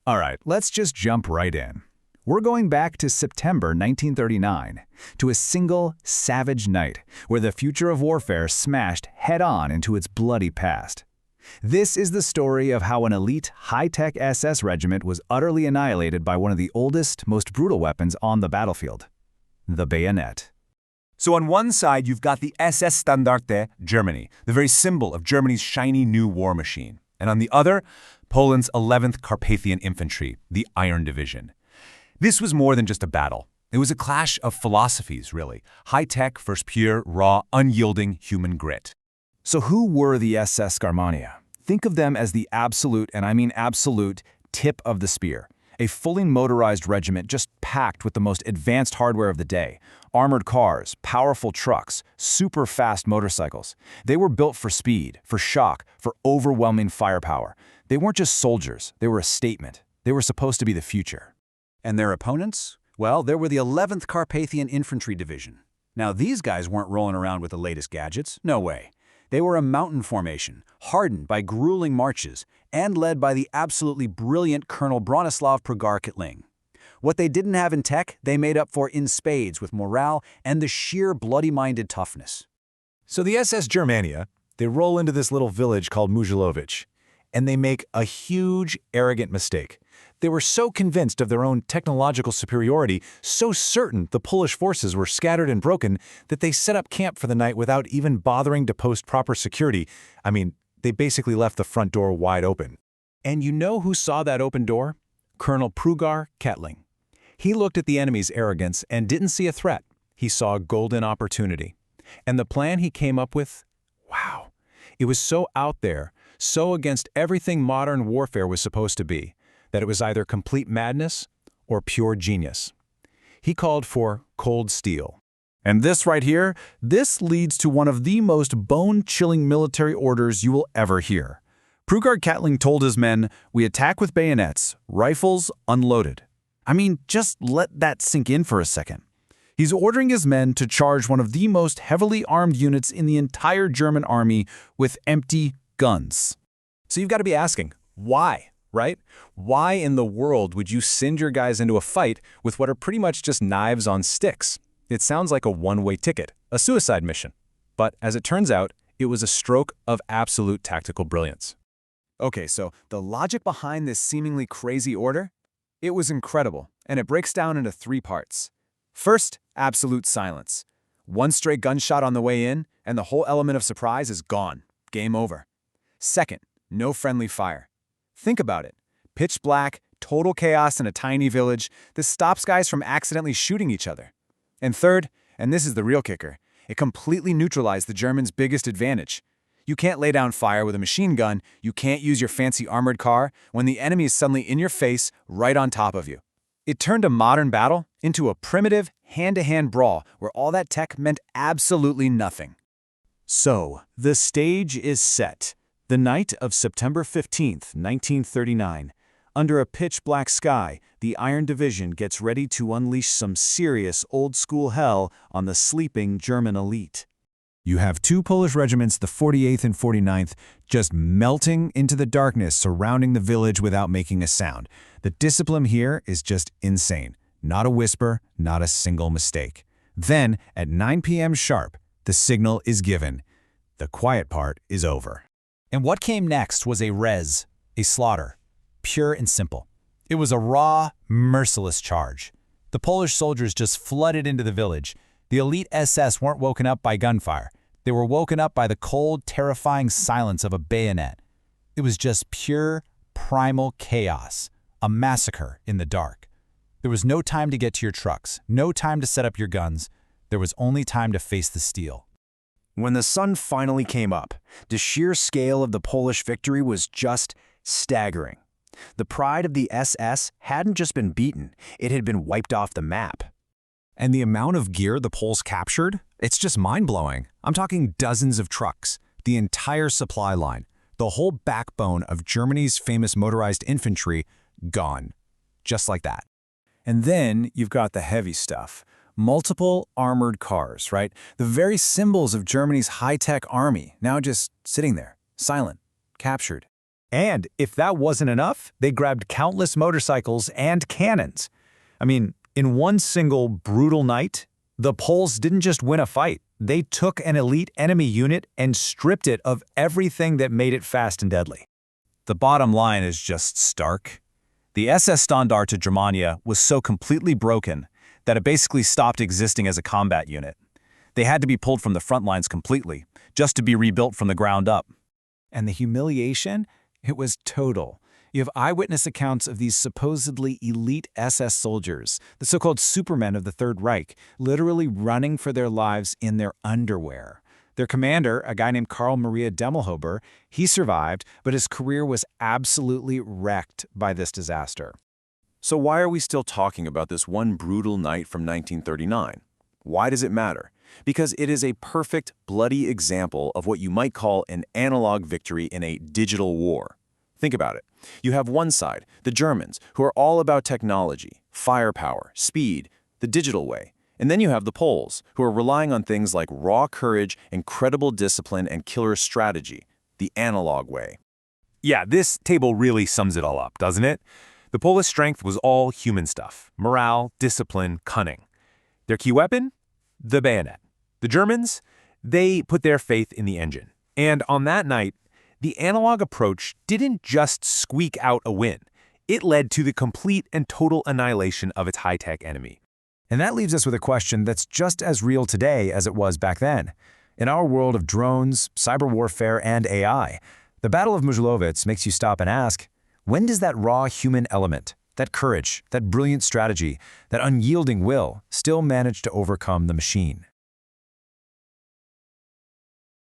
All right, let's just jump right in. We're going back to September 1939, to a single, savage night where the future of warfare smashed head-on into its bloody past. This is the story of how an elite, high-tech SS regiment was utterly annihilated by one of the oldest, most brutal weapons on the battlefield, the bayonet. So on one side, you've got the SS-Standarte, Germany, the very symbol of Germany's shiny new war machine. And on the other, Poland's 11th Carpathian Infantry, the Iron Division. This was more than just a battle. It was a clash of philosophies, really. High-tech versus pure, raw, unyielding human grit. So who were the SS Germania? Think of them as the absolute, and I mean absolute, tip of the spear. A fully motorized regiment just packed with the most advanced hardware of the day. Armored cars, powerful trucks, super fast motorcycles. They were built for speed, for shock, for overwhelming firepower. They weren't just soldiers, they were a statement. They were supposed to be the future. And their opponents? Well, there were the 11th Carpathian Infantry Division. Now, these guys weren't rolling around with the latest gadgets. No way. They were a mountain formation, hardened by grueling marches, and led by the absolutely brilliant Colonel Bronislaw Progar-Kittling. What they didn't have in tech, they made up for in spades with morale and the sheer bloody-minded toughness. So the SS Germania, they roll into this little village called Mużyłowice, and they make a huge, arrogant mistake. They were so convinced of their own technological superiority, so certain the Polish forces were scattered and broken, that they set up camp for the night without even bothering to post proper security. I mean, they basically left the front door wide open. And you know who saw that open door? Colonel Progar-Kittling. He looked at the enemy's arrogance and didn't see a threat. He saw a golden opportunity. And the plan he came up with? Wow. It was so out there, so against everything modern warfare was supposed to be, that it was either complete madness or pure genius. He called for cold steel. And this right here, this leads to one of the most bone-chilling military orders you will ever hear. Progar-Kittling told his men, "We attack with bayonets, rifles unloaded." I mean, just let that sink in for a second. He's ordering his men to charge one of the most heavily armed units in the entire German army with empty guns. So you've got to be asking, why, right? Why in the world would you send your guys into a fight with what are pretty much just knives on sticks? It sounds like a one-way ticket, a suicide mission. But as it turns out, it was a stroke of absolute tactical brilliance. Okay, so the logic behind this seemingly crazy order? It was incredible, and it breaks down into 3 parts. First, absolute silence. One stray gunshot on the way in, and the whole element of surprise is gone. Game over. Second, no friendly fire. Think about it. Pitch black, total chaos in a tiny village. This stops guys from accidentally shooting each other. And third, and this is the real kicker, it completely neutralized the Germans' biggest advantage. You can't lay down fire with a machine gun, you can't use your fancy armored car when the enemy is suddenly in your face, right on top of you. It turned a modern battle into a primitive, hand-to-hand brawl where all that tech meant absolutely nothing. So, the stage is set. The night of September 15th, 1939. Under a pitch-black sky, the Iron Division gets ready to unleash some serious old-school hell on the sleeping German elite. You have 2 Polish regiments, the 48th and 49th, just melting into the darkness surrounding the village without making a sound. The discipline here is just insane. Not a whisper, not a single mistake. Then, at 9 p.m. sharp, the signal is given. The quiet part is over. And what came next was a slaughter, pure and simple. It was a raw, merciless charge. The Polish soldiers just flooded into the village. The elite SS weren't woken up by gunfire. They were woken up by the cold, terrifying silence of a bayonet. It was just pure, primal chaos, a massacre in the dark. There was no time to get to your trucks, no time to set up your guns. There was only time to face the steel. When the sun finally came up, the sheer scale of the Polish victory was just staggering. The pride of the SS hadn't just been beaten, it had been wiped off the map. And the amount of gear the Poles captured? It's just mind-blowing. I'm talking dozens of trucks, the entire supply line, the whole backbone of Germany's famous motorized infantry gone. Just like that. And then you've got the heavy stuff. Multiple armored cars, right? The very symbols of Germany's high-tech army, now just sitting there, silent, captured. And if that wasn't enough, they grabbed countless motorcycles and cannons. I mean, in one single brutal night, the Poles didn't just win a fight. They took an elite enemy unit and stripped it of everything that made it fast and deadly. The bottom line is just stark. The SS-Standarte Germania was so completely broken that it basically stopped existing as a combat unit. They had to be pulled from the front lines completely, just to be rebuilt from the ground up. And the humiliation? It was total. You have eyewitness accounts of these supposedly elite SS soldiers, the so-called supermen of the Third Reich, literally running for their lives in their underwear. Their commander, a guy named Karl Maria Demmelhuber, he survived, but his career was absolutely wrecked by this disaster. So why are we still talking about this one brutal night from 1939? Why does it matter? Because it is a perfect, bloody example of what you might call an analog victory in a digital war. Think about it. You have one side, the Germans, who are all about technology, firepower, speed, the digital way. And then you have the Poles, who are relying on things like raw courage, incredible discipline, and killer strategy, the analog way. Yeah, this table really sums it all up, doesn't it? The Polish strength was all human stuff: morale, discipline, cunning. Their key weapon? The bayonet. The Germans? They put their faith in the engine. And on that night, the analog approach didn't just squeak out a win. It led to the complete and total annihilation of its high-tech enemy. And that leaves us with a question that's just as real today as it was back then. In our world of drones, cyber warfare, and AI, the Battle of Mużyłowice makes you stop and ask, when does that raw human element, that courage, that brilliant strategy, that unyielding will still manage to overcome the machine?